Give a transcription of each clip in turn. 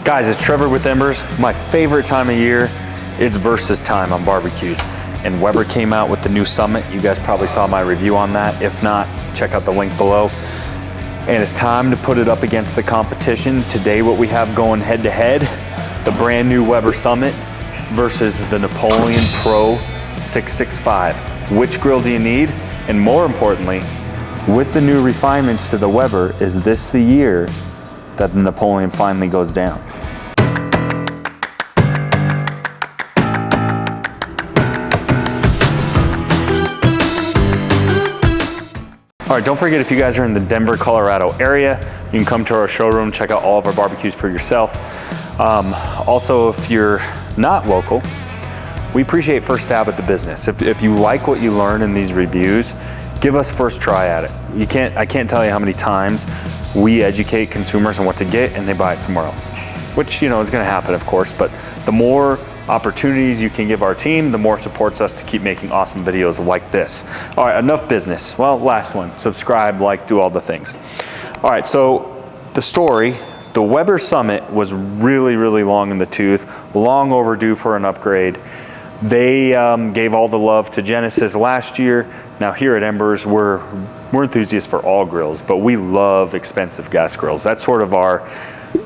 Guys, it's Trevor with Embers. My favorite time of year, it's versus time on barbecues. And Weber came out with the new Summit. You guys probably saw my review on that. If not, check out the link below. And it's time to put it up against the competition. Today, what we have going head to head, the brand new Weber Summit versus the Napoleon Pro 665. Which grill do you need? And more importantly, with the new refinements to the Weber, is this the year that the Napoleon finally goes down? All right, don't forget, if you guys are in the Denver, Colorado area, you can come to our showroom, check out all of our barbecues for yourself. Also, if you're not local, we appreciate first stab at the business. If you like what you learn in these reviews, give us first try at it. I can't tell you how many times we educate consumers on what to get and they buy it somewhere else, which, you know, is gonna happen, of course, but the more opportunities you can give our team, the more it supports us to keep making awesome videos like this. All right, enough business. Well, last one, subscribe, like, do all the things. All right, so the story, the Weber Summit was really, really long in the tooth, long overdue for an upgrade. They gave all the love to Genesis last year. Now here at Embers, we're enthusiasts for all grills, but we love expensive gas grills. That's sort of our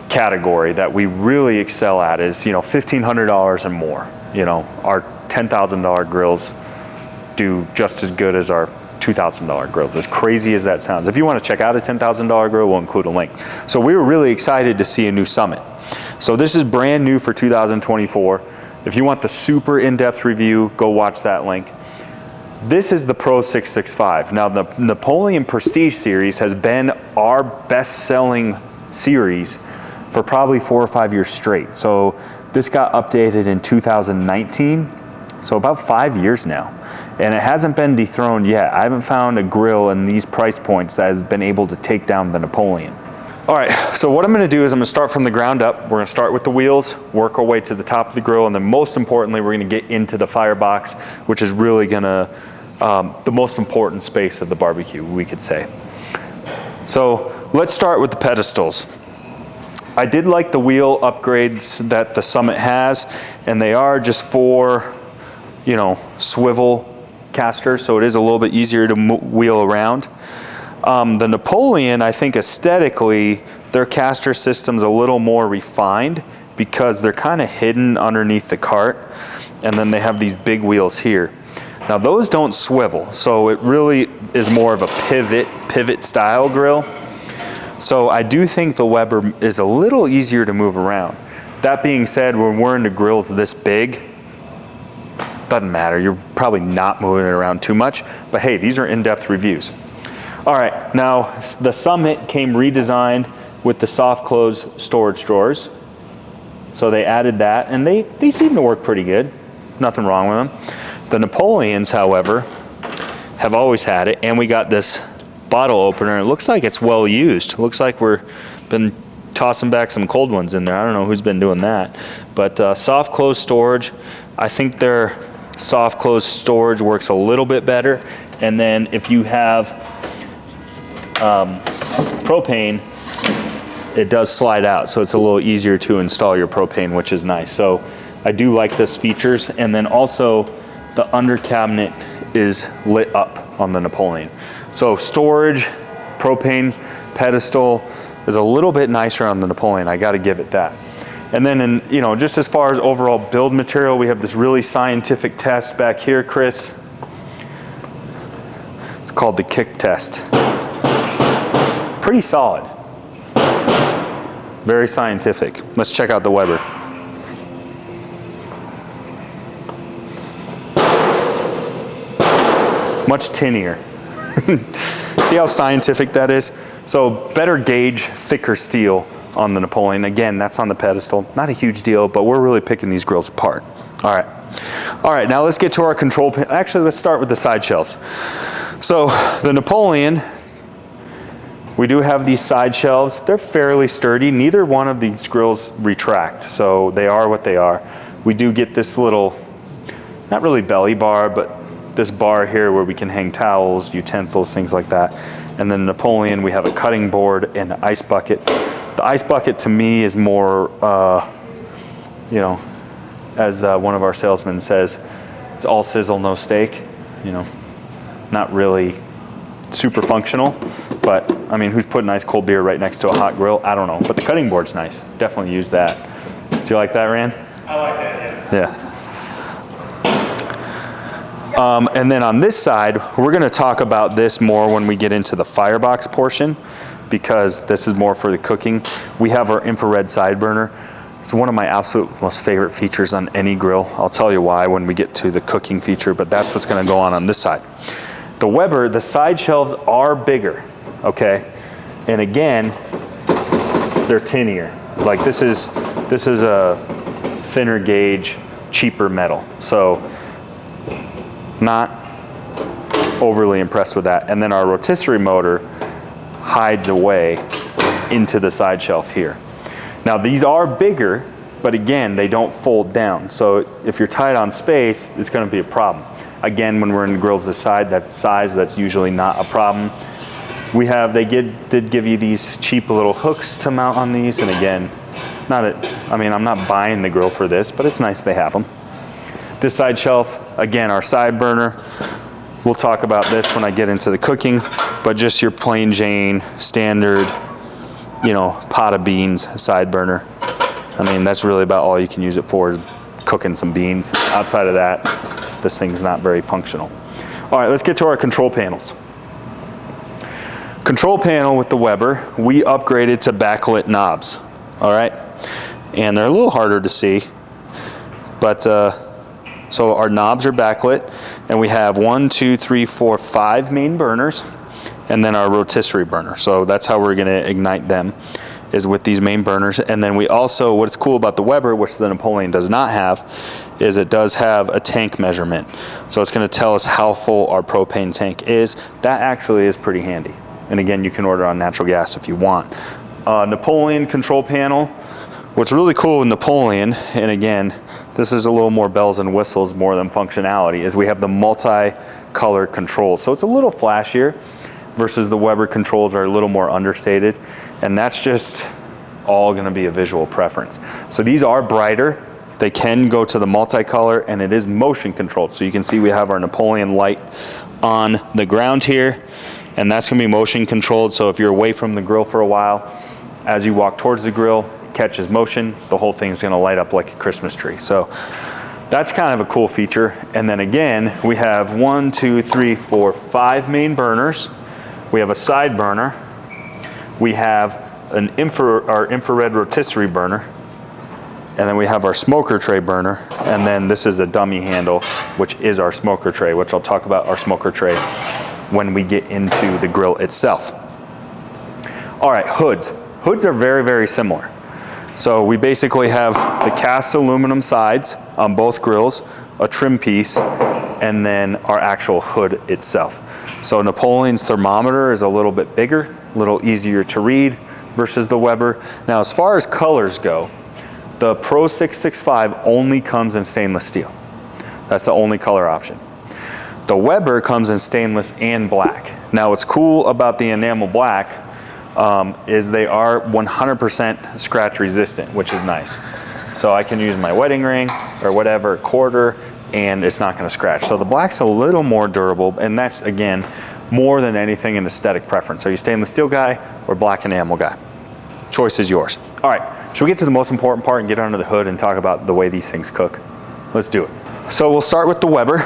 category that we really excel at, is, you know, $1,500 and more. You know, our $10,000 grills do just as good as our $2,000 grills, as crazy as that sounds. If you want to check out a $10,000 grill, we'll include a link. So we were really excited to see a new Summit. So this is brand new for 2024. If you want the super in-depth review, go watch that link. This is the Pro 665. Now, the Napoleon Prestige series has been our best-selling series for probably 4 or 5 years straight. So this got updated in 2019, so about 5 years now. And it hasn't been dethroned yet. I haven't found a grill in these price points that has been able to take down the Napoleon. All right, so what I'm gonna do is I'm gonna start from the ground up. We're gonna start with the wheels, work our way to the top of the grill, and then most importantly, we're gonna get into the firebox, which is really gonna, the most important space of the barbecue, we could say. So let's start with the pedestals. I did like the wheel upgrades that the Summit has, and they are just 4, you know, swivel casters, so it is a little bit easier to wheel around. The Napoleon, I think aesthetically, their caster system's a little more refined because they're kind of hidden underneath the cart, and then they have these big wheels here. Now those don't swivel, so it really is more of a pivot style grill. So I do think the Weber is a little easier to move around. That being said, when we're into grills this big, doesn't matter, you're probably not moving it around too much, but hey, these are in-depth reviews. All right, now the Summit came redesigned with the soft close storage drawers. So they added that, and they seem to work pretty good. Nothing wrong with them. The Napoleons, however, have always had it, and we got this bottle opener. It looks like it's well used. It looks like we're been tossing back some cold ones in there. I don't know who's been doing that, but soft close storage, I think their soft close storage works a little bit better. And then if you have propane, it does slide out, so it's a little easier to install your propane, which is nice. So I do like this features. And then also the under cabinet is lit up on the Napoleon. So storage, propane, pedestal is a little bit nicer on the Napoleon. I got to give it that. And then, in, you know, just as far as overall build material, we have this really scientific test back here, Chris. It's called the kick test. Pretty solid. Very scientific. Let's check out the Weber. Much tinnier. See how scientific that is? So better gauge, thicker steel on the Napoleon. Again, that's on the pedestal. Not a huge deal, but we're really picking these grills apart. All right. All right, now let's get to our control panel. Actually, let's start with the side shelves. So the Napoleon, we do have these side shelves. They're fairly sturdy. Neither one of these grills retract, so they are what they are. We do get this little, not really belly bar, but this bar here where we can hang towels, utensils, things like that. And then Napoleon, we have a cutting board and an ice bucket. The ice bucket to me is more, you know, as one of our salesmen says, it's all sizzle, no steak. You know, not really super functional, but I mean, who's putting ice cold beer right next to a hot grill? I don't know, but the cutting board's nice. Definitely use that. Do you like that, Rand? I like that, yeah. And then on this side, we're gonna talk about this more when we get into the firebox portion, because this is more for the cooking. We have our infrared side burner. It's one of my absolute most favorite features on any grill. I'll tell you why when we get to the cooking feature, but that's what's gonna go on this side. The Weber, the side shelves are bigger, okay? And again, they're tinnier. Like this is a thinner gauge, cheaper metal. So not overly impressed with that. And then our rotisserie motor hides away into the side shelf here. Now these are bigger, but again, they don't fold down. So if you're tight on space, it's gonna be a problem. Again, when we're in grills this size, that's usually not a problem. They did give you these cheap little hooks to mount on these, and again, I mean, I'm not buying the grill for this, but it's nice they have them. This side shelf, again, our side burner. We'll talk about this when I get into the cooking, but just your plain Jane, standard, you know, pot of beans, side burner. I mean, that's really about all you can use it for, is cooking some beans. Outside of that, this thing's not very functional. All right, let's get to our control panels. Control panel with the Weber, we upgraded to backlit knobs, all right? And they're a little harder to see, but so our knobs are backlit, and we have 1, 2, 3, 4, 5 main burners, and then our rotisserie burner. So that's how we're gonna ignite them, is with these main burners. And then we also, what's cool about the Weber, which the Napoleon does not have, is it does have a tank measurement. So it's gonna tell us how full our propane tank is. That actually is pretty handy. And again, you can order on natural gas if you want. Napoleon control panel. What's really cool with Napoleon, and again, this is a little more bells and whistles more than functionality, is we have the multi-color controls. So it's a little flashier versus the Weber controls are a little more understated. And that's just all gonna be a visual preference. So these are brighter. They can go to the multicolor, and it is motion controlled. So you can see we have our Napoleon light on the ground here, and that's gonna be motion controlled. So if you're away from the grill for a while, as you walk towards the grill, it catches motion, the whole thing's gonna light up like a Christmas tree. So that's kind of a cool feature. And then again, we have 1, 2, 3, 4, 5 main burners. We have a side burner. We have our infrared rotisserie burner, and then we have our smoker tray burner, and then this is a dummy handle, which is our smoker tray, which I'll talk about our smoker tray when we get into the grill itself. All right, hoods. Hoods are very, very similar. So we basically have the cast aluminum sides on both grills, a trim piece, and then our actual hood itself. So Napoleon's thermometer is a little bit bigger, a little easier to read versus the Weber. Now, as far as colors go, the Pro 665 only comes in stainless steel. That's the only color option. The Weber comes in stainless and black. Now, what's cool about the enamel black is they are 100% scratch resistant, which is nice. So I can use my wedding ring or whatever, quarter, and it's not gonna scratch. So the black's a little more durable, and that's, again, more than anything an aesthetic preference. Are you stainless steel guy or black enamel guy? Choice is yours. All right, should we get to the most important part and get under the hood and talk about the way these things cook? Let's do it. So we'll start with the Weber.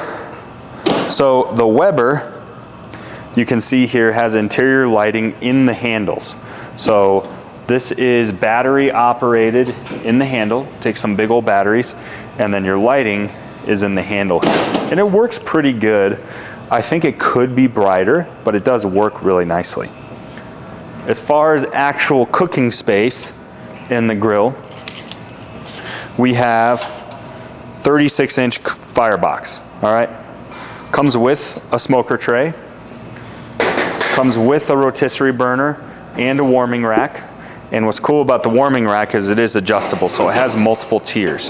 So the Weber, you can see here, has interior lighting in the handles. So this is battery operated in the handle, take some big old batteries, and then your lighting is in the handle. And it works pretty good. I think it could be brighter, but it does work really nicely. As far as actual cooking space in the grill, we have 36-inch firebox, all right? Comes with a smoker tray, comes with a rotisserie burner and a warming rack. And what's cool about the warming rack is it is adjustable, so it has multiple tiers.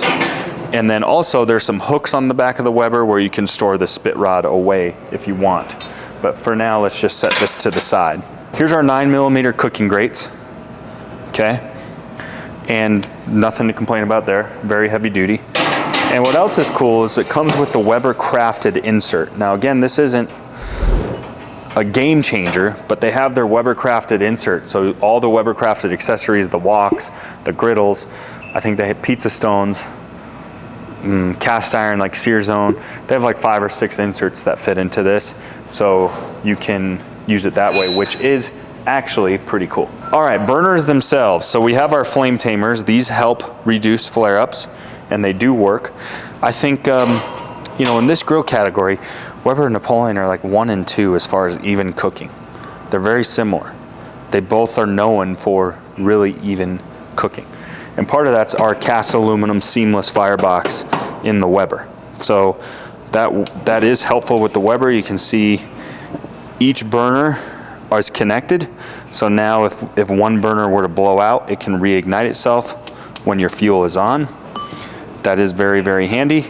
And then also there's some hooks on the back of the Weber where you can store the spit rod away if you want. But for now, let's just set this to the side. Here's our 9mm cooking grates, okay? and nothing to complain about there. Very heavy duty. And what else is cool is it comes with the Weber crafted insert. Now again, this isn't a game changer, but they have their Weber crafted insert. So all the Weber crafted accessories, the woks, the griddles, I think they have pizza stones, cast iron like sear zone. They have like 5 or 6 inserts that fit into this. So you can use it that way, which is actually pretty cool. All right, burners themselves. So we have our flame tamers. These help reduce flare-ups, and they do work. I think, you know, in this grill category, Weber and Napoleon are like 1 and 2 as far as even cooking. They're very similar. They both are known for really even cooking. And part of that's our cast aluminum seamless firebox in the Weber. So that is helpful with the Weber. You can see each burner is connected. So now if one burner were to blow out, it can reignite itself when your fuel is on. That is very, very handy.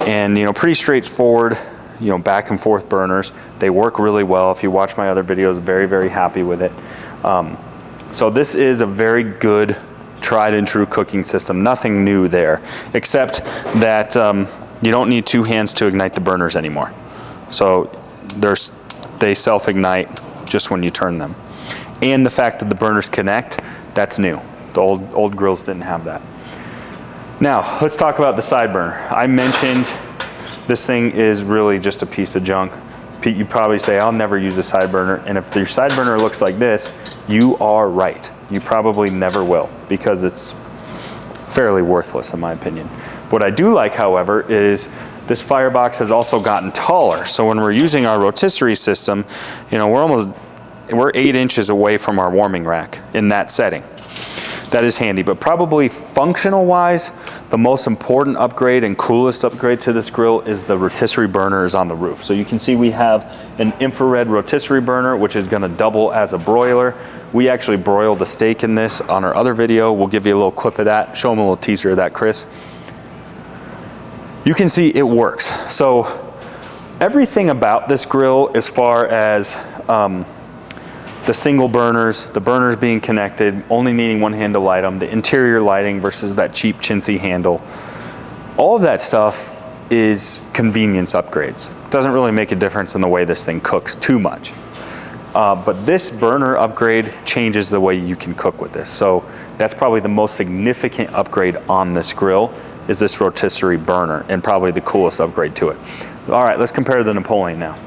And, you know, pretty straightforward, you know, back and forth burners. They work really well. If you watch my other videos, very, very happy with it. So this is a very good tried and true cooking system. Nothing new there, except that you don't need 2 hands to ignite the burners anymore. So they self-ignite just when you turn them. And the fact that the burners connect, that's new. The old grills didn't have that. Now, let's talk about the side burner. I mentioned this thing is really just a piece of junk. Pete, you probably say, I'll never use a side burner. And if your side burner looks like this, you are right. You probably never will, because it's fairly worthless in my opinion. What I do like, however, is this firebox has also gotten taller. So when we're using our rotisserie system, you know, we're 8 inches away from our warming rack in that setting. That is handy, but probably functional wise, the most important upgrade and coolest upgrade to this grill is the rotisserie burner is on the roof. So you can see we have an infrared rotisserie burner, which is gonna double as a broiler. We actually broiled a steak in this on our other video. We'll give you a little clip of that, show them a little teaser of that, Chris. You can see it works. So everything about this grill, as far as the single burners, the burners being connected, only needing 1 hand to light them, the interior lighting versus that cheap chintzy handle, all of that stuff is convenience upgrades. Doesn't really make a difference in the way this thing cooks too much. But this burner upgrade changes the way you can cook with this. So that's probably the most significant upgrade on this grill, is this rotisserie burner, and probably the coolest upgrade to it. All right, let's compare the Napoleon now.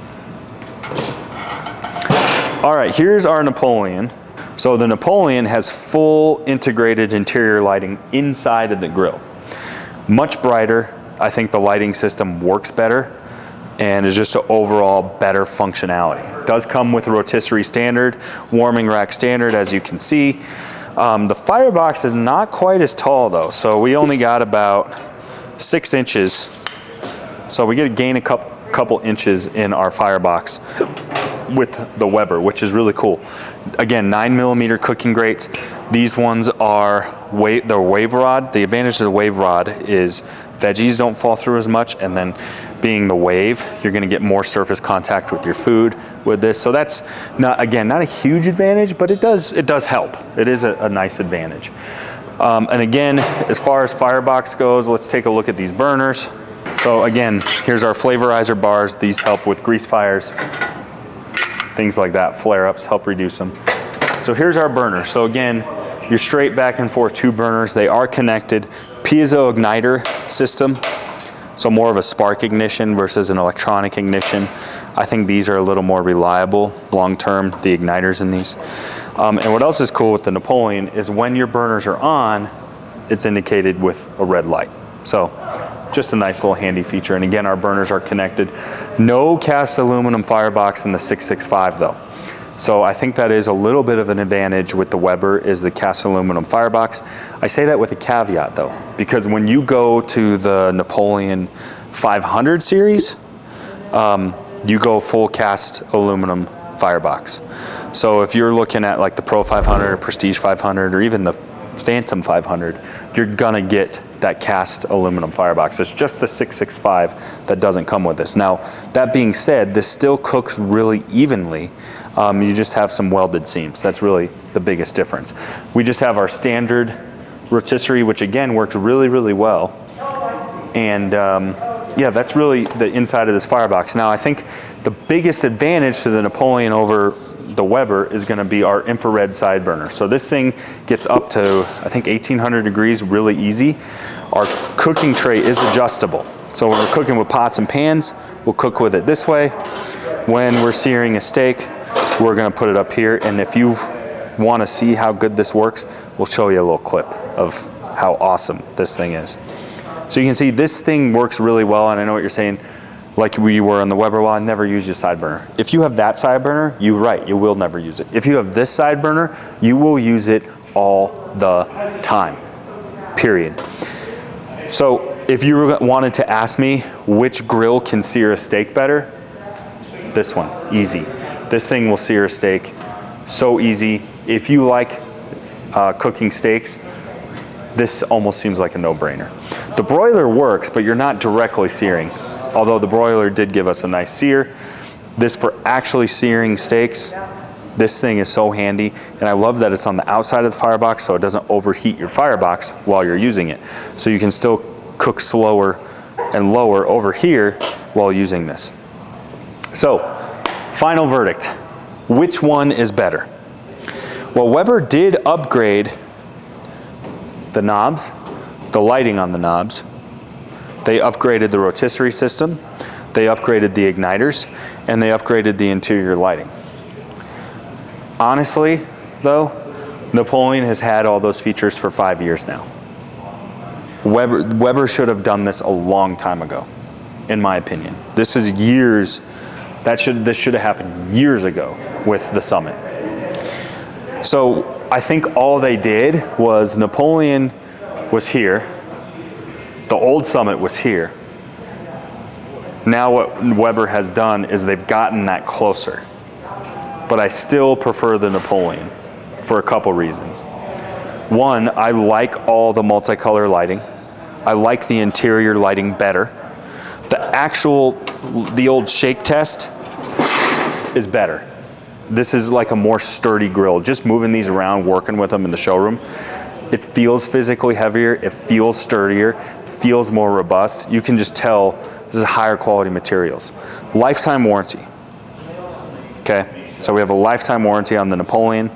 All right, here's our Napoleon. So the Napoleon has full integrated interior lighting inside of the grill. Much brighter. I think the lighting system works better and is just an overall better functionality. It does come with a rotisserie standard, warming rack standard, as you can see. The firebox is not quite as tall though, so we only got about 6 inches. So we get to gain a couple inches in our firebox with the Weber, which is really cool. Again, 9mm cooking grates. These ones are they're wave rod. The advantage of the wave rod is veggies don't fall through as much, and then being the wave, you're gonna get more surface contact with your food with this. So that's not a huge advantage, but it does help. It is a nice advantage. And again, as far as firebox goes, let's take a look at these burners. So again, here's our flavorizer bars. These help with grease fires, things like that, flare-ups, help reduce them. So here's our burner. So again, you're straight back and forth 2 burners. They are connected. Piezo igniter system, so more of a spark ignition versus an electronic ignition. I think these are a little more reliable long-term, the igniters in these. And what else is cool with the Napoleon is when your burners are on, it's indicated with a red light. So just a nice little handy feature. And again, our burners are connected. No cast aluminum firebox in the 665 though. So I think that is a little bit of an advantage with the Weber, is the cast aluminum firebox. I say that with a caveat though, because when you go to the Napoleon 500 series, you go full cast aluminum firebox. So if you're looking at like the Pro 500 or Prestige 500 or even the Phantom 500, you're gonna get that cast aluminum firebox. It's just the 665 that doesn't come with this. Now, that being said, this still cooks really evenly. You just have some welded seams. That's really the biggest difference. We just have our standard rotisserie, which again works really, really well. And yeah, that's really the inside of this firebox. Now, I think the biggest advantage to the Napoleon over the Weber is going to be our infrared side burner. So this thing gets up to, I think, 1800 degrees really easy. Our cooking tray is adjustable. So when we're cooking with pots and pans, we'll cook with it this way. When we're searing a steak, we're going to put it up here. And if you want to see how good this works, we'll show you a little clip of how awesome this thing is. So you can see this thing works really well, and I know what you're saying, like we were on the Weber, well, I never use your side burner. If you have that side burner, you're right, you will never use it. If you have this side burner, you will use it all the time, period. So if you wanted to ask me which grill can sear a steak better, this one, easy. This thing will sear a steak so easy. If you like cooking steaks, this almost seems like a no-brainer. The broiler works, but you're not directly searing. Although the broiler did give us a nice sear. This for actually searing steaks, this thing is so handy. And I love that it's on the outside of the firebox so it doesn't overheat your firebox while you're using it. So you can still cook slower and lower over here while using this. So, final verdict. Which one is better? Well, Weber did upgrade the knobs, the lighting on the knobs. They upgraded the rotisserie system, they upgraded the igniters, and they upgraded the interior lighting. Honestly, though, Napoleon has had all those features for 5 years now. Weber should have done this a long time ago, in my opinion. This is years, this should have happened years ago with the Summit. So I think all they did was Napoleon was here, the old Summit was here. Now what Weber has done is they've gotten that closer. But I still prefer the Napoleon for a couple reasons. One, I like all the multicolor lighting. I like the interior lighting better. The old shake test is better. This is like a more sturdy grill. Just moving these around, working with them in the showroom, it feels physically heavier, it feels sturdier, feels more robust. You can just tell this is higher quality materials. Lifetime warranty. Okay, so we have a lifetime warranty on the Napoleon.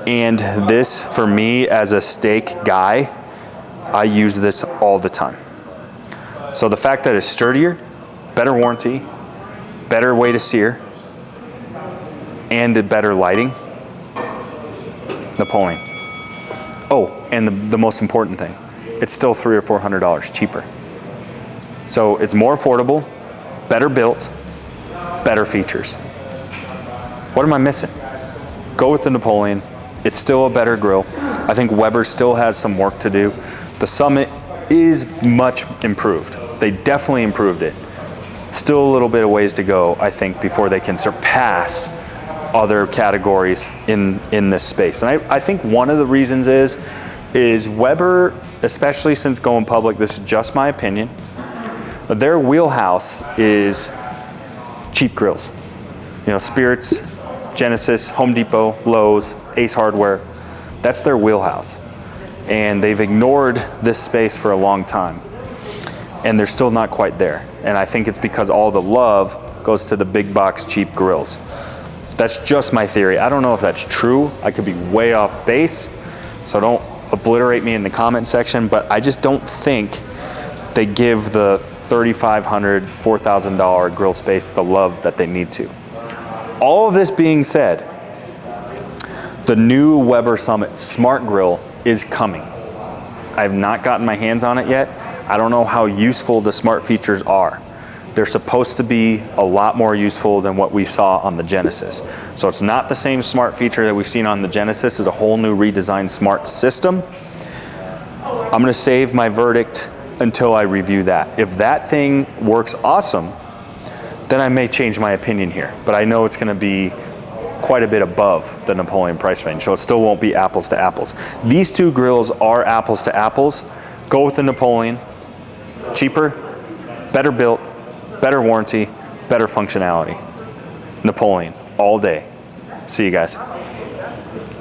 And this, for me as a steak guy, I use this all the time. So the fact that it's sturdier, better warranty, better way to sear, and a better lighting, Napoleon. Oh, and the most important thing, it's still $300 or $400 cheaper. So it's more affordable, better built, better features. What am I missing? Go with the Napoleon. It's still a better grill. I think Weber still has some work to do. The Summit is much improved. They definitely improved it. Still a little bit of ways to go, I think, before they can surpass other categories in this space. And I think one of the reasons is Weber, especially since going public, this is just my opinion, their wheelhouse is cheap grills. You know, Spirits, Genesis, Home Depot, Lowe's, Ace Hardware, that's their wheelhouse. And they've ignored this space for a long time. And they're still not quite there. And I think it's because all the love goes to the big box cheap grills. That's just my theory. I don't know if that's true. I could be way off base, so don't obliterate me in the comment section, but I just don't think they give the $3,500, $4,000 grill space the love that they need to. All of this being said, the new Weber Summit Smart Grill is coming. I have not gotten my hands on it yet. I don't know how useful the smart features are. They're supposed to be a lot more useful than what we saw on the Genesis. So it's not the same smart feature that we've seen on the Genesis. It's a whole new redesigned smart system. I'm gonna save my verdict until I review that. If that thing works awesome, then I may change my opinion here. But I know it's gonna be quite a bit above the Napoleon price range, so it still won't be apples to apples. These two grills are apples to apples. Go with the Napoleon. Cheaper, better built, better warranty, better functionality. Napoleon, all day. See you guys.